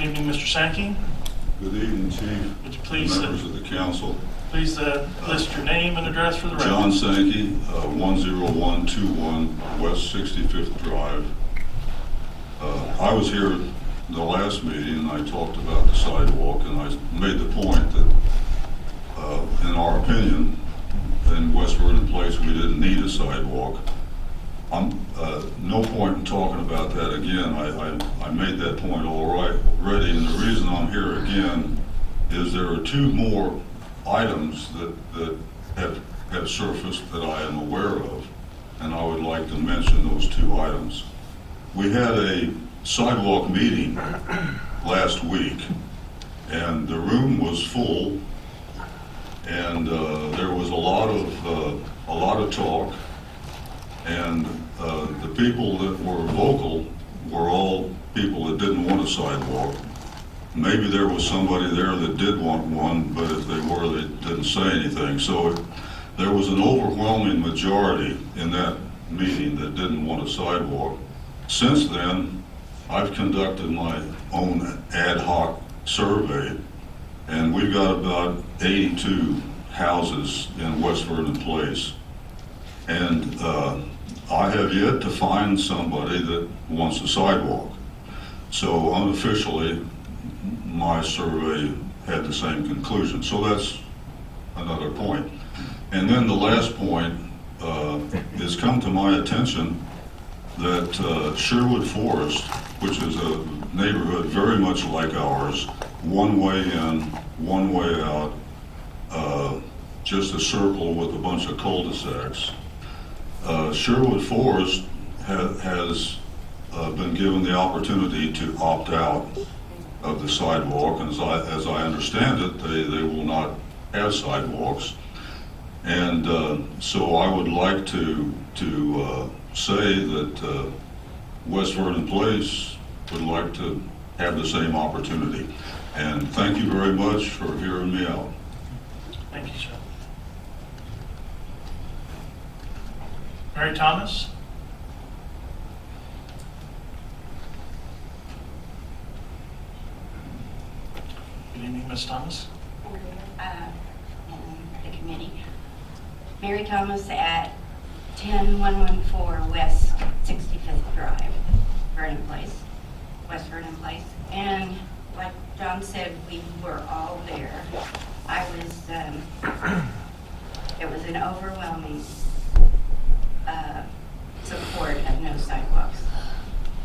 evening, Mr. Sankey. Good evening, Chief. Would you please, members of the council. Please list your name and address for the record. John Sankey, 10121 West 65th Drive. I was here the last meeting and I talked about the sidewalk, and I made the point that in our opinion, in West Vernon Place, we didn't need a sidewalk. No point in talking about that again. I made that point already, and the reason I'm here again is there are two more items that have surfaced that I am aware of, and I would like to mention those two items. We had a sidewalk meeting last week, and the room was full, and there was a lot of talk, and the people that were vocal were all people that didn't want a sidewalk. Maybe there was somebody there that did want one, but if they were, they didn't say anything. So there was an overwhelming majority in that meeting that didn't want a sidewalk. Since then, I've conducted my own ad hoc survey, and we've got about 82 houses in West Vernon Place. And I have yet to find somebody that wants a sidewalk. So unofficially, my survey had the same conclusion. So that's another point. And then the last point has come to my attention that Sherwood Forest, which is a neighborhood very much like ours, one way in, one way out, just a circle with a bunch of cul-de-sacs. Sherwood Forest has been given the opportunity to opt out of the sidewalk, and as I understand it, they will not have sidewalks. And so I would like to say that West Vernon Place would like to have the same opportunity. And thank you very much for hearing me out. Thank you, sir. Mary Thomas. Good evening, Ms. Thomas. And the committee. Mary Thomas at 10114 West 65th Drive, Vernon Place, West Vernon Place. And like John said, we were all there. It was an overwhelming support of no sidewalks.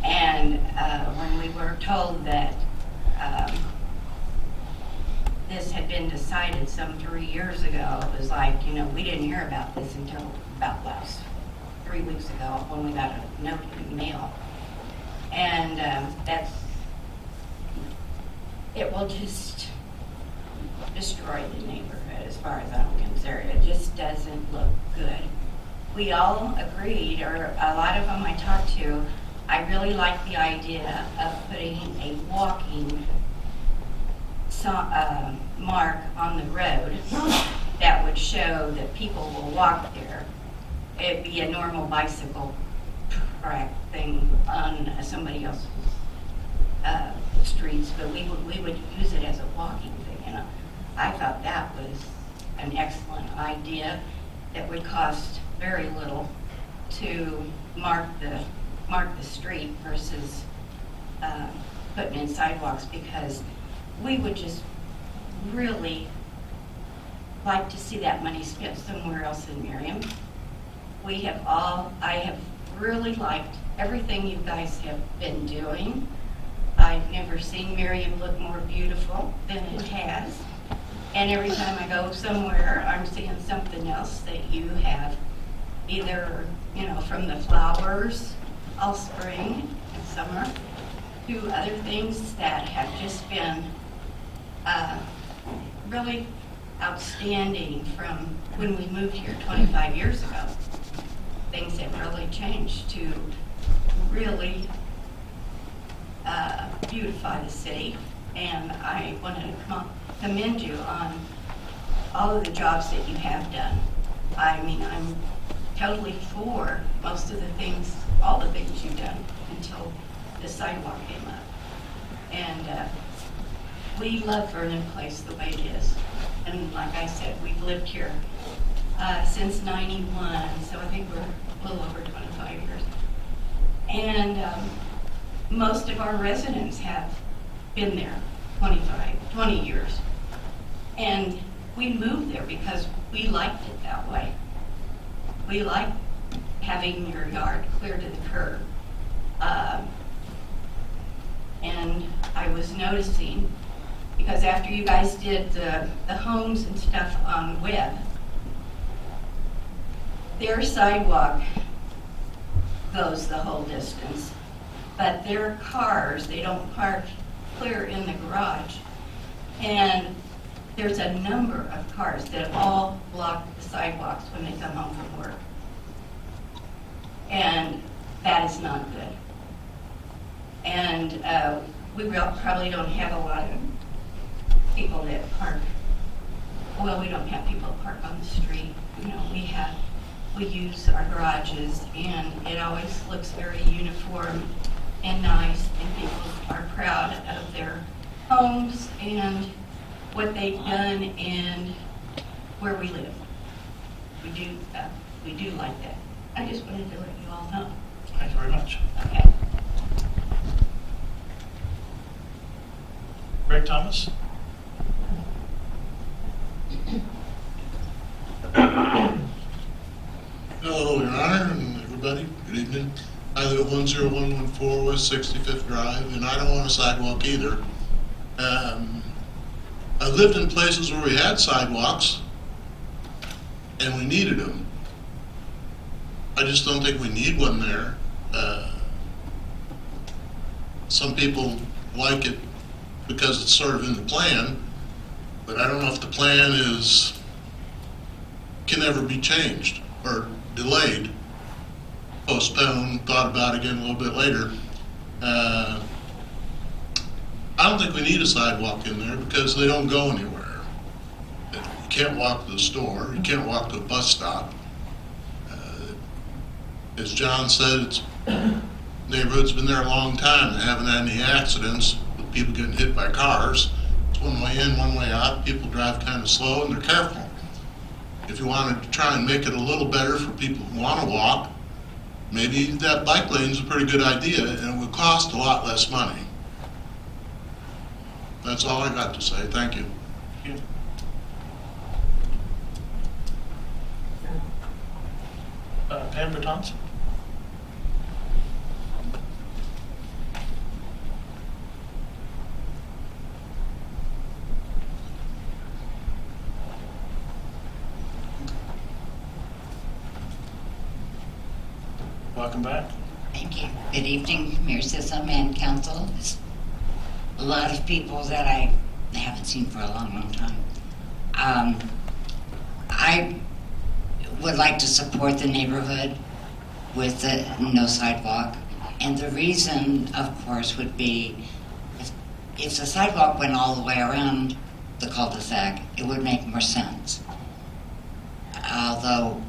And when we were told that this had been decided some 3 years ago, it was like, we didn't hear about this until about last 3 weeks ago when we got a note in the mail. And it will just destroy the neighborhood as far as I'm concerned. It just doesn't look good. We all agreed, or a lot of them I talked to, I really like the idea of putting a walking mark on the road that would show that people will walk there. It'd be a normal bicycle track thing on somebody else's streets, but we would use it as a walking thing. I thought that was an excellent idea that would cost very little to mark the street versus putting in sidewalks, because we would just really like to see that money spent somewhere else in Merriam. I have really liked everything you guys have been doing. I've never seen Merriam look more beautiful than it has. And every time I go somewhere, I'm seeing something else that you have, either, from the flowers all spring and summer to other things that have just been really outstanding from when we moved here 25 years ago. Things have really changed to really beautify the city, and I wanted to commend you on all of the jobs that you have done. I mean, I'm totally for most of the things, all the things you've done until the sidewalk came up. And we love Vernon Place the way it is. And like I said, we've lived here since '91, so I think we're a little over 25 years. And most of our residents have been there 20 years. And we moved there because we liked it that way. We like having your yard clear to the curb. And I was noticing, because after you guys did the homes and stuff on Webb, their sidewalk goes the whole distance, but their cars, they don't park clear in the garage. And there's a number of cars that all block the sidewalks when they come home from work. And that is not good. And we probably don't have a lot of people that park. Well, we don't have people that park on the street. You know, we use our garages, and it always looks very uniform and nice, and people are proud of their homes and what they've done and where we live. We do like that. I just wanted to let you all know. Thank you very much. Okay. Greg Thomas? Hello, Your Honor, and everybody. Good evening. I live at 10114 West 65th Drive, and I don't want a sidewalk either. I lived in places where we had sidewalks, and we needed them. I just don't think we need one there. Some people like it because it's sort of in the plan, but I don't know if the plan can ever be changed or delayed, postponed, thought about again a little bit later. I don't think we need a sidewalk in there because they don't go anywhere. You can't walk to the store, you can't walk to a bus stop. As John said, neighborhood's been there a long time. They haven't had any accidents with people getting hit by cars. It's one way in, one way out. People drive kind of slow and they're careful. If you wanted to try and make it a little better for people who want to walk, maybe that bike lane's a pretty good idea, and it would cost a lot less money. That's all I got to say. Thank you. Thank you. Pam Bertans? Welcome back. Thank you. Good evening, Mayor Sissom and Council. There's a lot of people that I haven't seen for a long, long time. I would like to support the neighborhood with the no sidewalk. And the reason, of course, would be if the sidewalk went all the way around the cul-de-sac, it would make more sense. Although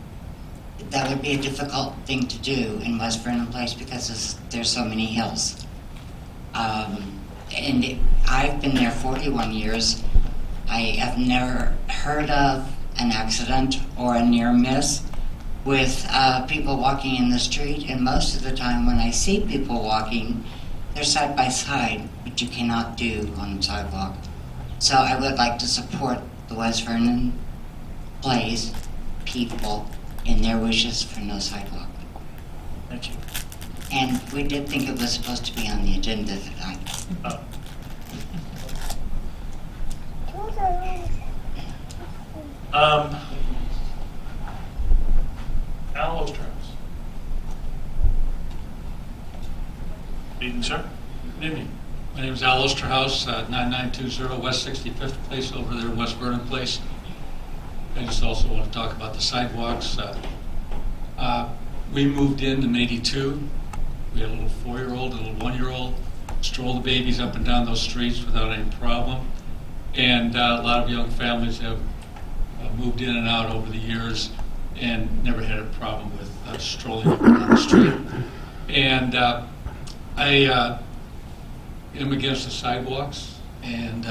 that would be a difficult thing to do in West Vernon Place because there's so many hills. I've been there 41 years. I have never heard of an accident or a near miss with people walking in the street, and most of the time when I see people walking, they're side by side, which you cannot do on the sidewalk. So I would like to support the West Vernon Place people in their wishes for no sidewalk. Thank you. And we did think it was supposed to be on the agenda tonight. Al Osterhaus. Good evening, sir. Good evening. My name is Al Osterhaus, 9920 West 65th Place over there in West Vernon Place. I just also want to talk about the sidewalks. We moved in '82. We had a little 4-year-old, a little 1-year-old, stroll the babies up and down those streets without any problem. And a lot of young families have moved in and out over the years and never had a problem with strolling up and down the street. And I am against the sidewalks, and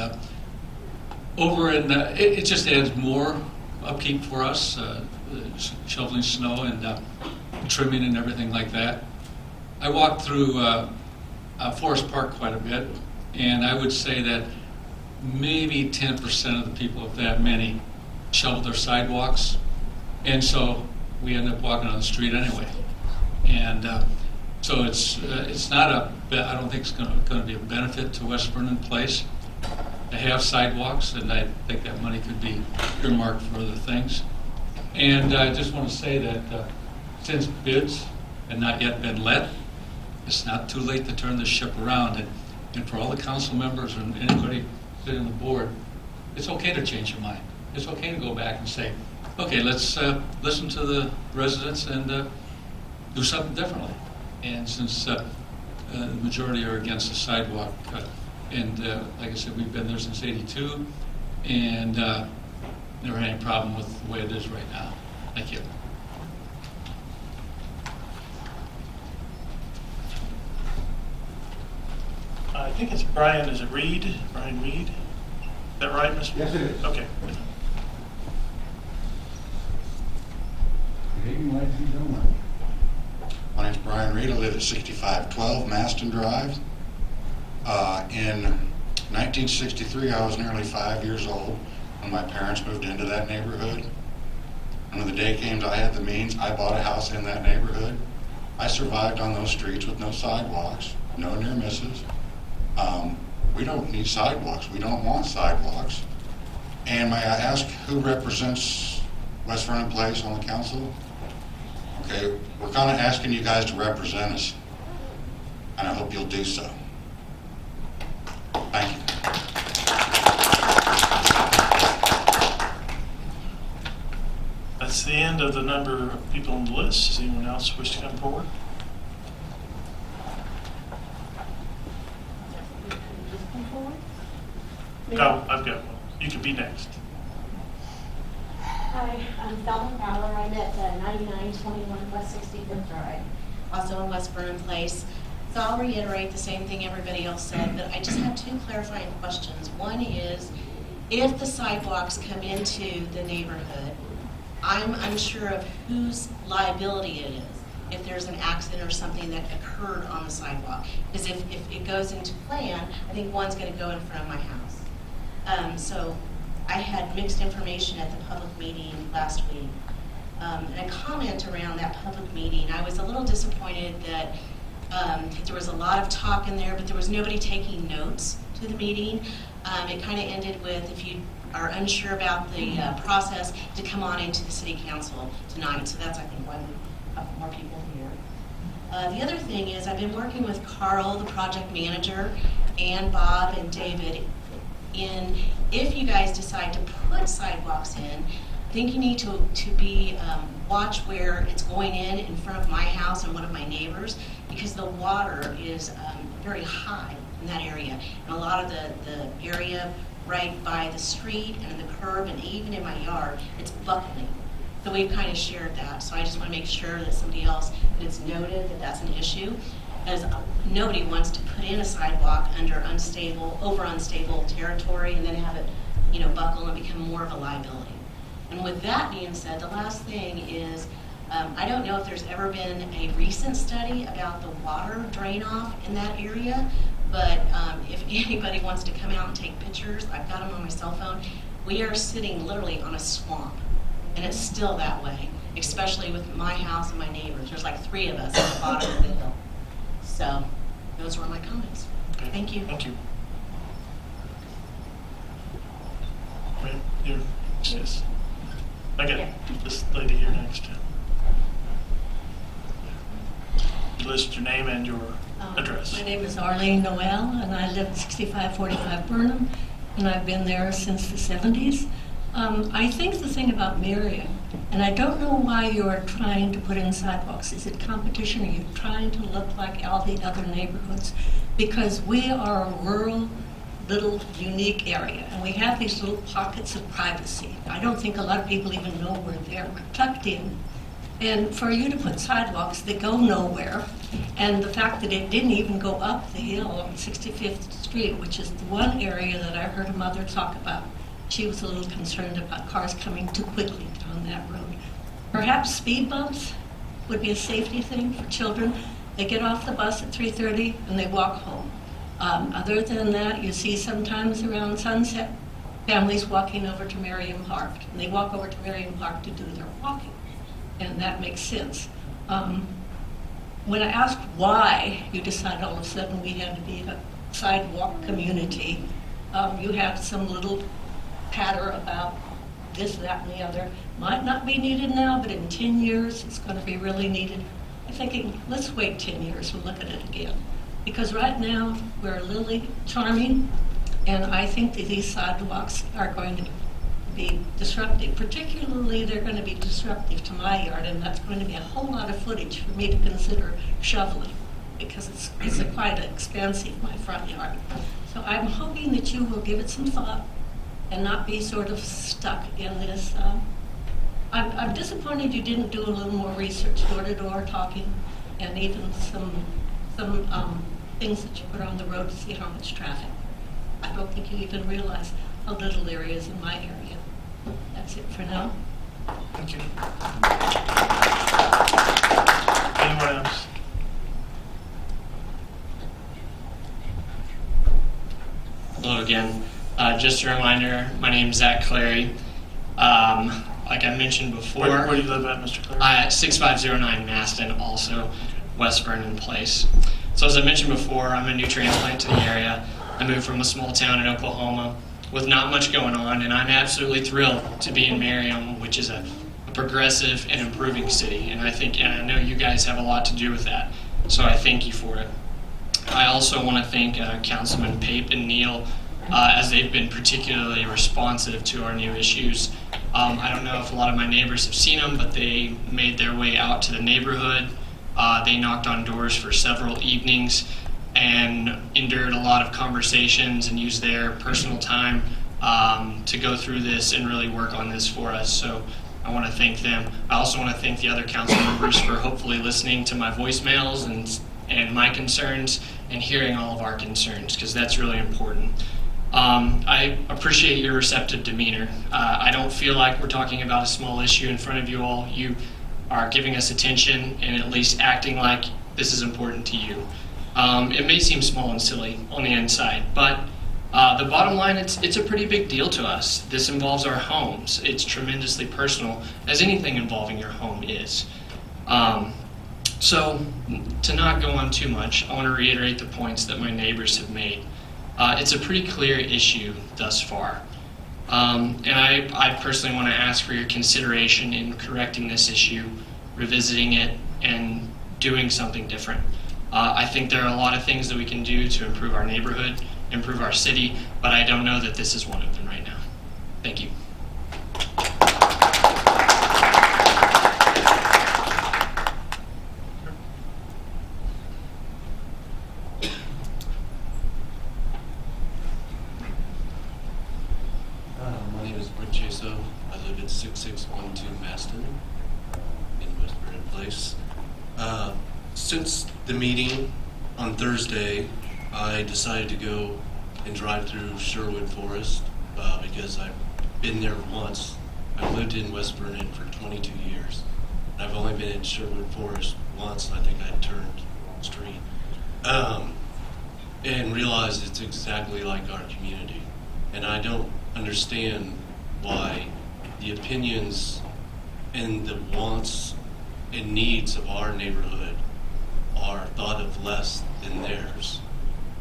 Over in, it just adds more upkeep for us, shoveling snow and trimming and everything like that. I walked through Forest Park quite a bit, and I would say that maybe 10% of the people, if that many, shovel their sidewalks, and so we end up walking on the street anyway. And so it's not I don't think it's going to be a benefit to West Vernon Place to have sidewalks, and I think that money could be earmarked for other things. And I just want to say that since bids have not yet been let, it's not too late to turn this ship around. And for all the council members and anybody sitting on the board, it's okay to change your mind. It's okay to go back and say, okay, let's listen to the residents and do something differently. And since the majority are against the sidewalk, and like I said, we've been there since '82, and never had any problem with the way it is right now. Thank you. I think it's Brian, is it Reed? Brian Reed? Is that right, Mr.? Yes, it is. Okay. Good evening, ladies and gentlemen. My name's Brian Reed. I live at 6512 Maston Drive. In 1963, I was nearly 5 years old when my parents moved into that neighborhood. And when the day came that I had the means, I bought a house in that neighborhood. I survived on those streets with no sidewalks, no near misses. We don't need sidewalks. We don't want sidewalks. And may I ask who represents West Vernon Place on the council? Okay, we're kind of asking you guys to represent us, and I hope you'll do so. Thank you. That's the end of the number of people on the list. Does anyone else wish to come forward? No, I've got one. You can be next. Hi, I'm Thelma Fowler. I'm at 9921 West 65th Drive, also in West Vernon Place. So I'll reiterate the same thing everybody else said, but I just have two clarifying questions. One is, if the sidewalks come into the neighborhood, I'm unsure of whose liability it is if there's an accident or something that occurred on the sidewalk. Because if it goes into plan, I think one's going to go in front of my house. So I had mixed information at the public meeting last week. And a comment around that public meeting, I was a little disappointed that there was a lot of talk in there, but there was nobody taking notes to the meeting. It kind of ended with, if you are unsure about the process, to come on into the city council tonight. So that's, I think, why we have more people here. The other thing is, I've been working with Carl, the project manager, and Bob and David in, if you guys decide to put sidewalks in, I think you need to be watch where it's going in front of my house and one of my neighbors, because the water is very high in that area. And a lot of the area right by the street and the curb and even in my yard, it's buckling. So we've kind of shared that. So I just want to make sure that somebody else, that it's noted that that's an issue, as nobody wants to put in a sidewalk under over unstable territory and then have it, buckle and become more of a liability. And with that being said, the last thing is, I don't know if there's ever been a recent study about the water drain off in that area, but if anybody wants to come out and take pictures, I've got them on my cell phone. We are sitting literally on a swamp, and it's still that way, especially with my house and my neighbors. There's like 3 of us at the bottom of the hill. So those were my comments. Okay. Thank you. Thank you. Right here. Yes. I got this lady here next. You list your name and your address. My name is Arlene Noel, and I live at 6545 Burnham, and I've been there since the 70s. I think the thing about Merriam, and I don't know why you're trying to put in sidewalks. Is it competition? Are you trying to look like all the other neighborhoods? Because we are a rural, little, unique area, and we have these little pockets of privacy. I don't think a lot of people even know we're there. We're tucked in. And for you to put sidewalks that go nowhere, and the fact that it didn't even go up the hill on 65th Street, which is the one area that I heard a mother talk about she was a little concerned about cars coming too quickly down that road. Perhaps speed bumps would be a safety thing for children. They get off the bus at 3:30 and they walk home. Other than that, you see sometimes around sunset, families walking over to Merriam Park. And they walk over to Merriam Park to do their walking. And that makes sense. When I asked why you decided all of a sudden we had to be a sidewalk community, you have some little patter about this, that, and the other. Might not be needed now, but in 10 years, it's going to be really needed. I'm thinking, let's wait 10 years, we'll look at it again. Because right now, we're really charming, and I think that these sidewalks are going to be disruptive. Particularly, they're going to be disruptive to my yard, and that's going to be a whole lot of footage for me to consider shoveling, because it's quite expansive, my front yard. So I'm hoping that you will give it some thought and not be sort of stuck in this. I'm disappointed you didn't do a little more research, door-to-door talking, and even some things that you put on the road to see how much traffic. I don't think you even realize how little there is in my area. That's it for now. Thank you. Anyone else? Hello again. Just a reminder, my name is Zach Clary. Like I mentioned before, Where do you live at, Mr. Clary? 6509 Maston, also West Vernon Place. So as I mentioned before, I'm a new transplant to the area. I moved from a small town in Oklahoma with not much going on, and I'm absolutely thrilled to be in Merriam, which is a progressive and improving city. And I know you guys have a lot to do with that. So I thank you for it. I also want to thank Councilman Pape and Neal as they've been particularly responsive to our new issues. I don't know if a lot of my neighbors have seen them, but they made their way out to the neighborhood. They knocked on doors for several evenings and endured a lot of conversations and used their personal time to go through this and really work on this for us. So I want to thank them. I also want to thank the other council members for hopefully listening to my voicemails and my concerns and hearing all of our concerns, because that's really important. I appreciate your receptive demeanor. I don't feel like we're talking about a small issue in front of you all. You are giving us attention and at least acting like this is important to you. It may seem small and silly on the inside, but the bottom line, it's a pretty big deal to us. This involves our homes. It's tremendously personal, as anything involving your home is. So to not go on too much, I want to reiterate the points that my neighbors have made. It's a pretty clear issue thus far. And I personally want to ask for your consideration in correcting this issue, revisiting it, and doing something different. I think there are a lot of things that we can do to improve our neighborhood, improve our city, but I don't know that this is one of them right now. Thank you. My name is Brent Chaso. I live at 6612 Maston in West Vernon Place. Since the meeting on Thursday, I decided to go and drive through Sherwood Forest because I've been there once. I've lived in West Vernon for 22 years. I've only been in Sherwood Forest once, and I think I turned the street. And realized it's exactly like our community. And I don't understand why the opinions and the wants and needs of our neighborhood are thought of less than theirs.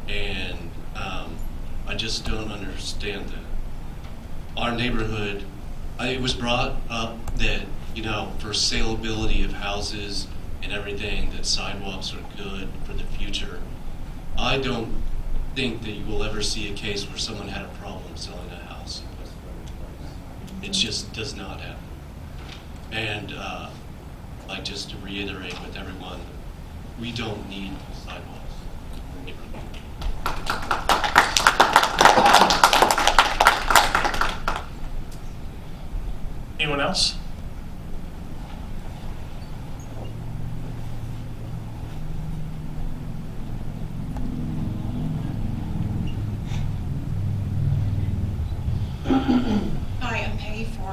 And I just don't understand that. Our neighborhood, it was brought up that, for saleability of houses and everything, that sidewalks are good for the future. I don't think that you will ever see a case where someone had a problem selling a house. It just does not happen. And just to reiterate with everyone, we don't need sidewalks. Anyone else?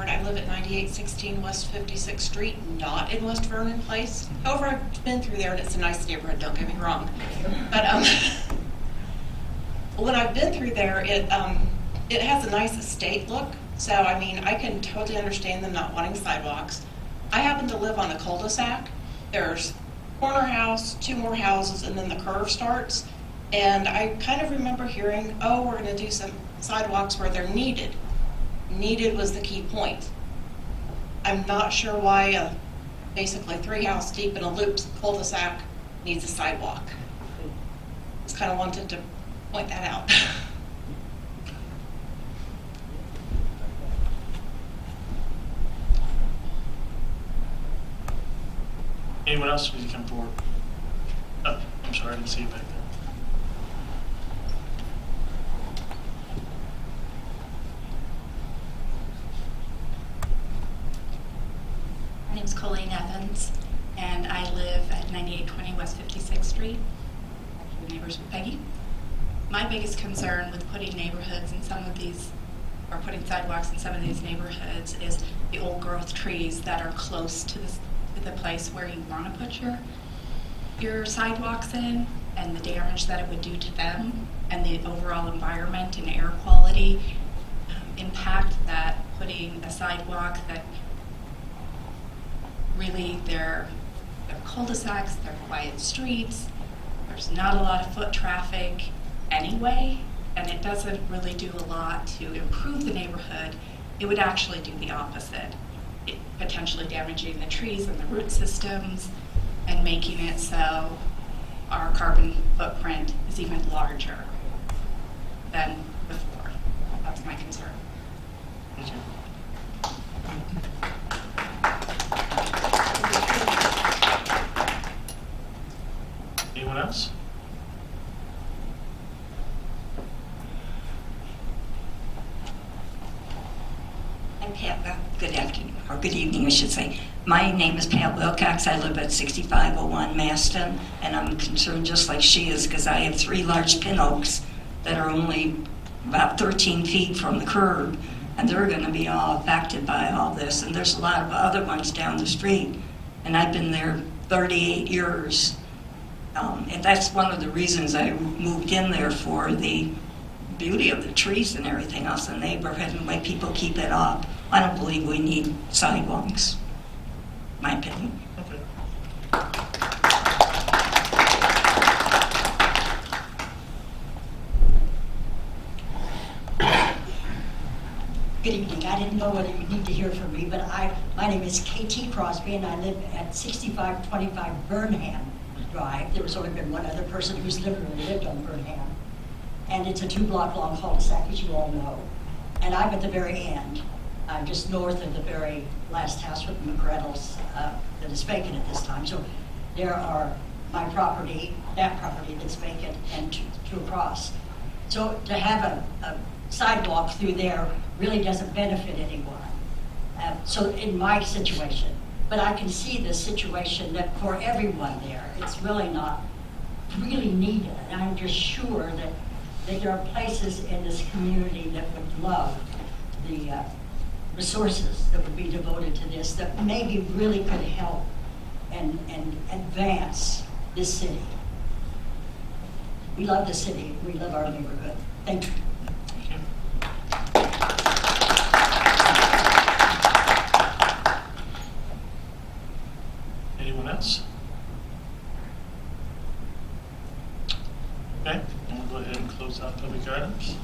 Howard. I live at 9816 West 56th Street, not in West Vernon Place. However, I've been through there and it's a nice neighborhood, don't get me wrong. But when I've been through there, it has a nice estate look. So, I mean, I can totally understand them not wanting sidewalks. I happen to live on a cul-de-sac. There's corner house, 2 more houses, and then the curve starts. And I kind of remember hearing, oh, we're going to do some sidewalks where they're needed. Needed was the key point. I'm not sure why a basically 3 house deep in a loop cul-de-sac needs a sidewalk. Just kind of wanted to point that out. Anyone else please come forward? Oh, I'm sorry, I didn't see you back there. My name's Colleen Evans, and I live at 9820 West 56th Street. Actually, neighbors with Peggy. My biggest concern with putting neighborhoods in some of these, or putting sidewalks in some of these neighborhoods, is the old growth trees that are close to the place where you want to put your sidewalks in, and the damage that it would do to them, and the overall environment and air quality impact that putting a sidewalk that really they're cul-de-sacs, they're quiet streets, there's not a lot of foot traffic anyway, and it doesn't really do a lot to improve the neighborhood. It would actually do the opposite, potentially damaging the trees and the root systems and making it so our carbon footprint is even larger than before. That's my concern. Thank you. Anyone else? I'm Pat. Good afternoon, or good evening, I should say. My name is Pat Wilcox. I live at 6501 Maston, and I'm concerned just like she is because I have 3 large pin oaks that are only about 13 feet from the curb, and they're going to be all affected by all this. And there's a lot of other ones down the street, and I've been there 38 years. And that's one of the reasons I moved in there, for the beauty of the trees and everything else in the neighborhood and the way people keep it up. I don't believe we need sidewalks, my opinion. Okay. Good evening. I didn't know whether you need to hear from me, but my name is KT Crosby, and I live at 6525 Burnham Drive. There was only been one other person who's literally lived on Burnham. And it's a 2-block long cul-de-sac, as you all know. And I'm at the very end. I'm just north of the very last house with the McGrettles that is vacant at this time. So there are my property, that property that's vacant, and 2 across. So to have a sidewalk through there really doesn't benefit anyone. So in my situation, but I can see the situation that for everyone there, it's really not really needed. And I'm just sure that there are places in this community that would love the resources that would be devoted to this, that maybe really could help and advance this city. We love the city. We love our neighborhood. Thank you. Anyone else? Okay, and we'll go ahead and close out public items.